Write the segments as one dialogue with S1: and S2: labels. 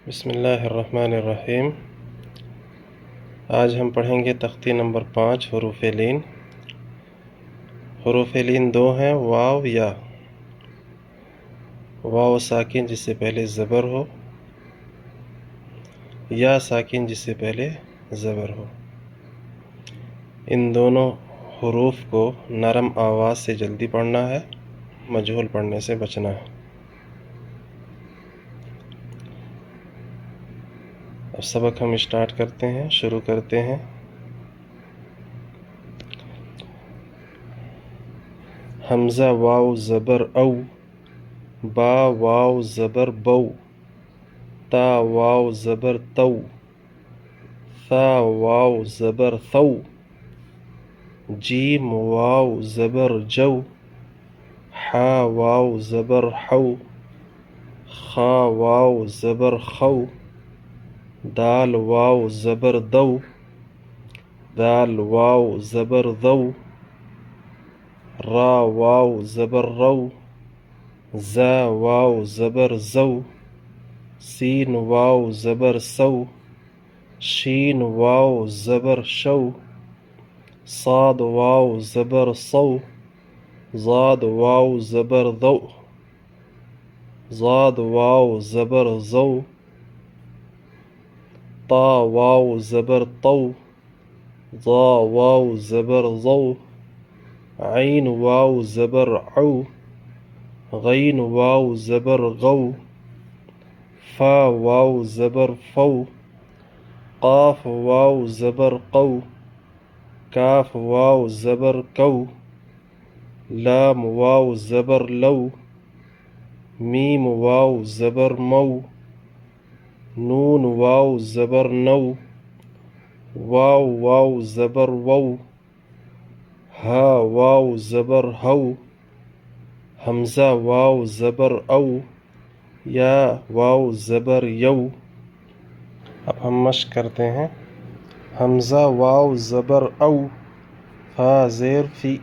S1: بسم اللہ الرحمن الرحیم۔ آج ہم پڑھیں گے تختی نمبر 5 حروف لین۔ حروف لین دو ہیں، واو یا۔ واو ساکن جس سے پہلے زبر ہو، یا ساکن جس سے پہلے زبر ہو۔ ان دونوں حروف کو نرم آواز سے جلدی پڑھنا ہے، مجہول پڑھنے سے بچنا ہے۔ اب سبق ہم اسٹارٹ کرتے ہیں، شروع کرتے ہیں۔ حمزہ واو زبر او، با واو زبر بو، تا واو زبر تو، ثا واو زبر ثو، جیم واو زبر جو، حا واو زبر حو، خا واو زبر خو، دال واو زبر دو، دال واو زبر ذو، را واو زبر رو، زا واو زبر زو، سین واو زبر سو، شین واو زبر شو، صاد واو زبر صو، ضاد واو زبر ذو، ضاد واو زبر ذو، طا واو زبر طو، ضا واو زبر ضو، عین واو زبر عو، غین واو زبر غو، فا واو زبر فو، قاف واو زبر قو، کاف واو زبر کو، لام واو زبر لو، میم واو زبر مو، نون واو زبر نو، واو واو زبر وو، ہا واو زبر ہو، حمزہ واو زبر او، یا واو زبر یو۔ اب ہم مشق کرتے ہیں۔ حمزہ واو زبر او، فا زیر فی،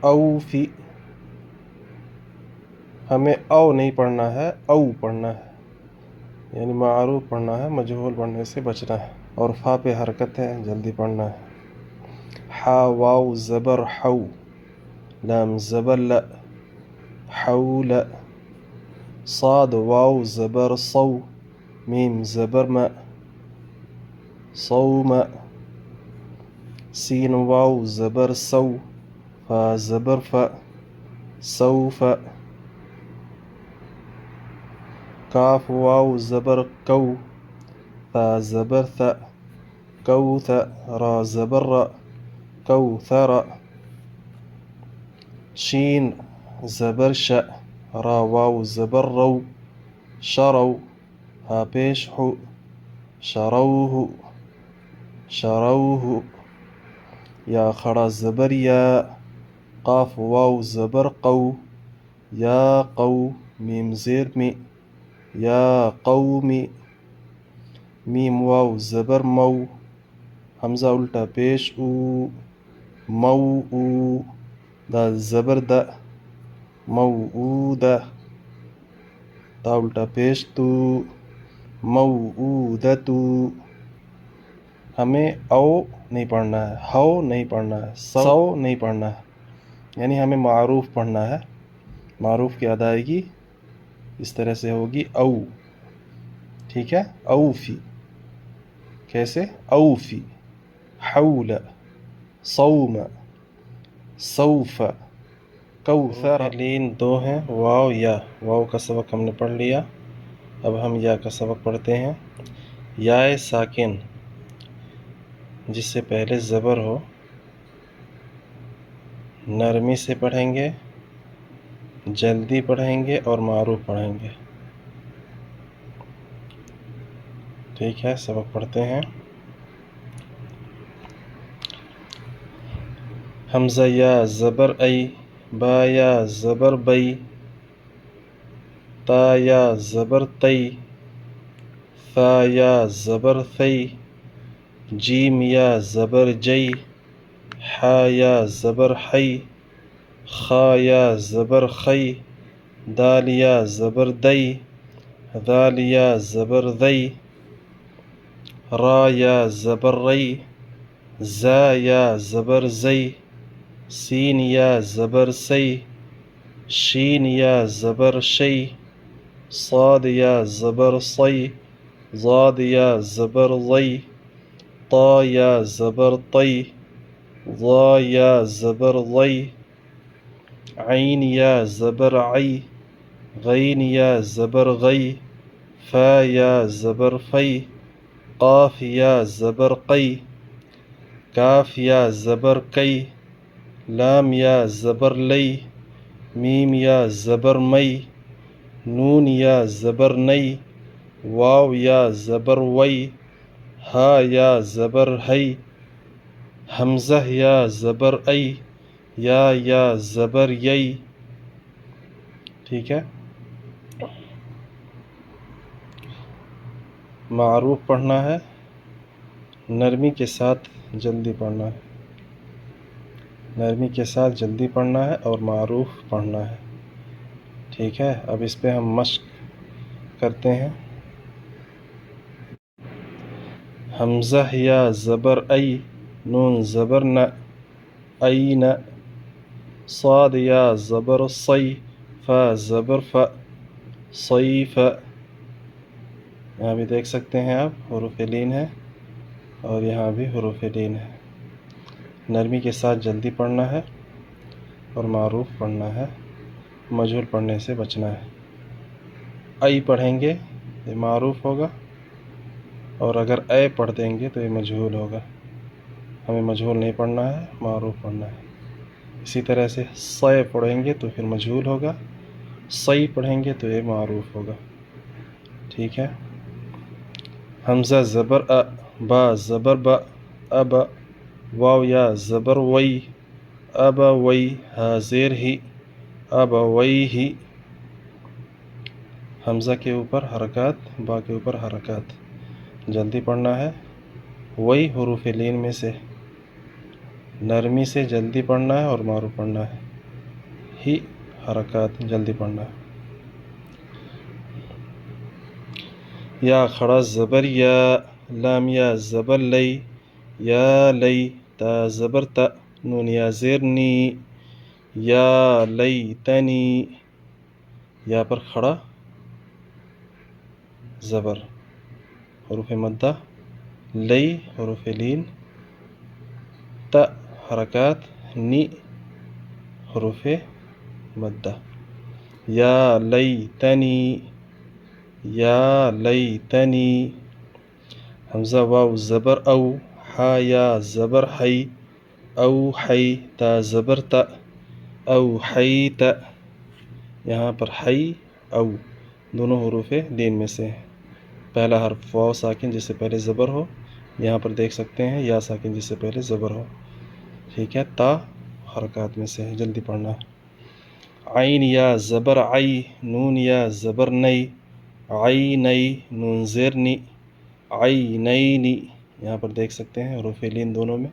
S1: او فی۔ ہمیں او نہیں پڑھنا ہے، او پڑھنا ہے، یعنی معروف پڑھنا ہے، مجہول پڑھنے سے بچنا ہے، اور فا پہ حرکت ہے، جلدی پڑھنا ہے۔ حا واو زبر حو، لام زبر ل، حول۔ صاد واو زبر صو، میم زبر م، صوم۔ سین واو زبر سو، فا زبر ف، سوف۔ کاف واو زبر کو، تا زبر ث، کوث۔ را زبر ر، کوثر۔ شین زبر ش، را واو زبر رو، شرو۔ ہا پیش حو، شروہ، شروہ۔ یا کھڑا زبر یا، قاف واو زبر قو، یا قو۔ میم زیر می، یا قوم۔ میم واو زبر مو، حمزہ الٹا پیش او، مو او۔ دال زبر د، موعود۔ تا الٹا پیش تو، موعودۃ۔ ہمیں او نہیں پڑھنا ہے، ہو نہیں پڑھنا ہے، سو نہیں پڑھنا ہے، یعنی ہمیں معروف پڑھنا ہے۔ معروف کی ادائیگی اس طرح سے ہوگی او، ٹھیک ہے؟ اوفی، کیسے؟ اوفی، حول، صوم، سوف، کوثر۔ لین دو ہیں، واو یا۔ واو کا سبق ہم نے پڑھ لیا، اب ہم یا کا سبق پڑھتے ہیں۔ یا ساکن جس سے پہلے زبر ہو، نرمی سے پڑھیں گے، جلدی پڑھیں گے اور معروف پڑھیں گے، ٹھیک ہے؟ سبق پڑھتے ہیں۔ حمزہ یا زبر ای، با یا زبر بئی، تا یا زبر تی، ثا یا زبر ثی، جیم یا زبر جی، حا یا زبر حی، خا یا زبر خی، دال یا زبر دئی، ذال یا زبر ذی، را یا زبر ری، زا یا زبر زی، سین یا زبر سی، شین یا زبر شی، صاد یا زبر صی، ضاد یا زبر ضی، طا یا زبر طی، ضا یا زبر ضی، عین یا زبر عی، غین یا زبر غی، فا یا زبر فی، قاف یا زبر قی، کاف یا زبر کئی، لام یا زبر لی، میم یا زبر می، نون یا زبر نئی، واو یا زبر وی، ہا یا زبر ہی، حمزہ یا زبر ای، یا زبر یئی. ٹھیک ہے. معروف پڑھنا ہے، نرمی کے ساتھ جلدی پڑھنا ہے، نرمی کے ساتھ جلدی پڑھنا ہے اور معروف پڑھنا ہے. ٹھیک ہے. اب اس پہ ہم مشق کرتے ہیں. حمزہ یا زبر ای، نون زبر نہ، این، صاد یا زبر صی، فا زبر ف، صیف. یہاں بھی دیکھ سکتے ہیں آپ حروف لین ہے اور یہاں بھی حروف لین ہے. نرمی کے ساتھ جلدی پڑھنا ہے اور معروف پڑھنا ہے، مجہول پڑھنے سے بچنا ہے. ای پڑھیں گے یہ معروف ہوگا، اور اگر اے پڑھ دیں گے تو یہ مجہول ہوگا. ہمیں مجہول نہیں پڑھنا ہے، معروف پڑھنا ہے. اسی طرح سے صے پڑھیں گے تو پھر مجہول ہوگا، صی پڑھیں گے تو یہ معروف ہوگا. ٹھیک ہے. حمزہ زبر ا، با زبر با، اب، واو یا زبر وی، اب وی، ہا زیر ہی، اب وی ہی. حمزہ کے اوپر حرکات، با کے اوپر حرکات. جلدی پڑھنا ہے. وہی حروف لین میں سے نرمی سے جلدی پڑھنا ہے اور معروف پڑھنا ہے. ہی حرکات جلدی پڑھنا ہے. یا کھڑا زبر یا، لام یا زبر لئی، یا لئی، تا زبر تا، نون یا زیر نی، یا لئی تنی. یا پر کھڑا زبر، حروف مدہ، لئی حروف لین، تا حرکات، نی حروف مدہ. یا لیتنی، یا لیتنی. حمزہ واو زبر او، ہا یا زبر حی، او حی، تا زبر تا، او حیت. یہاں پر حی او دونوں حروف لین میں سے ہیں. پہلا حرف واو ساکن جس سے پہلے زبر ہو، یہاں پر دیکھ سکتے ہیں یا ساکن جس سے پہلے زبر ہو. ٹھیک ہے. تا حرکات میں سے ہے، جلدی پڑھنا. عین یا زبر عی، نون یا زبر نئی، عی نئی، نون زیر نی، عی نئی نی. یہاں پر دیکھ سکتے ہیں حروف لین دونوں میں،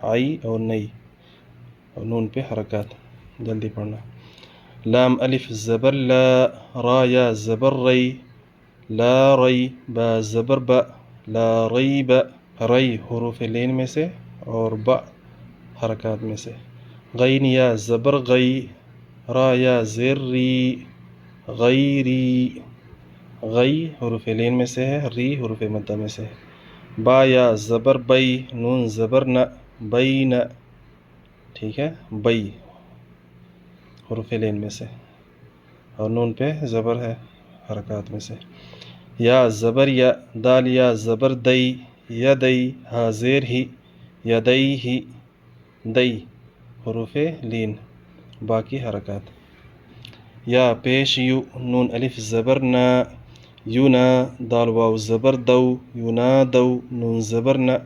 S1: عی اور نئی، اور نون پہ حرکات. جلدی پڑھنا. لام الف زبر لا، را یا زبر ری، لا ری، با زبر با، لا ریب. ری حروف لین میں سے اور با حرکات میں سے. غین یا زبر غی، را یا زیر ری، غیری. غی حروف لین میں سے ہے، ری حروف مدہ میں سے ہے. با یا زبر بئی، نون زبر نہ، بین. ٹھیک ہے. بئی حروف لین میں سے اور نون پہ زبر ہے حرکات میں سے. یا زبر یا، دال یا زبر دئی، یدئی، ہا زیر ہی، یدئی ہی. دئی حروف لین، باقی حرکات. یا پیش یو، نون الف زبر نا، یونا، دال واو زبر دو، یونا دو، نون زبر نہ،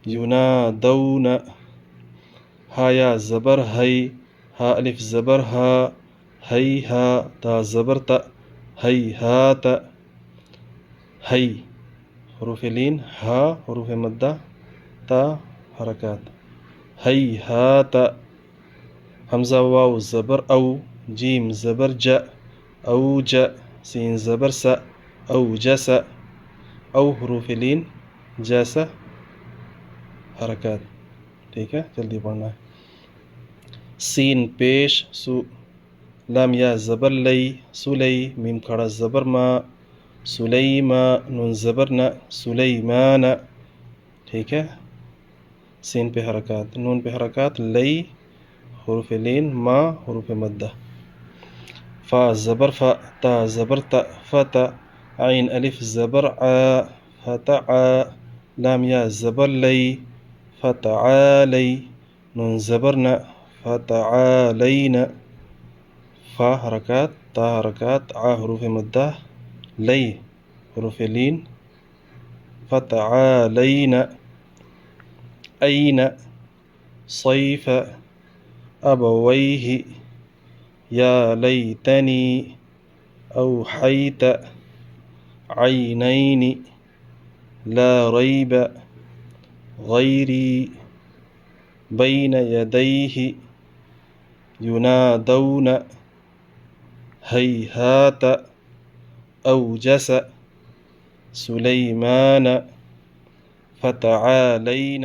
S1: یونا دون. ہا یا زبر ہئی، ہا الف زبر ہا، ہئی ہا، تا زبر تا، ہئی ہا تا. ہئی حروف لین، ہا حروف مدہ، تا حرکات. ہئی ہا تا. حمزہ واو زبر او، جیم زبر جا، او جا، سین زبر سا، أوجس أو حروف لین جیسا حرکات. ٹھیک ہے، جلدی پڑھنا ہے. سین پیش سو، لام یا زبر لئی سلی، میم کھڑا زبر ما سلیما، نون زبر نا سلیمان. ٹھیک ہے، سین پہ حرکات، نون پہ حرکات، لئی حروف لین، ما حروف مدہ. فا زبر فا، تا زبر تا فتا، عین الف زبر ع فتع، لام یا زبر لئی فتعالی، نون زبر نا فتعالین. فا حرکات، تا حرکات، ع حروف مدہ، لئی حروف لین، فتعالین. أين صيف أبويه يا ليتني أوحيت عينين لا ريب غيري بين يديه ينادون هيهات أوجس سليمان فتعالين.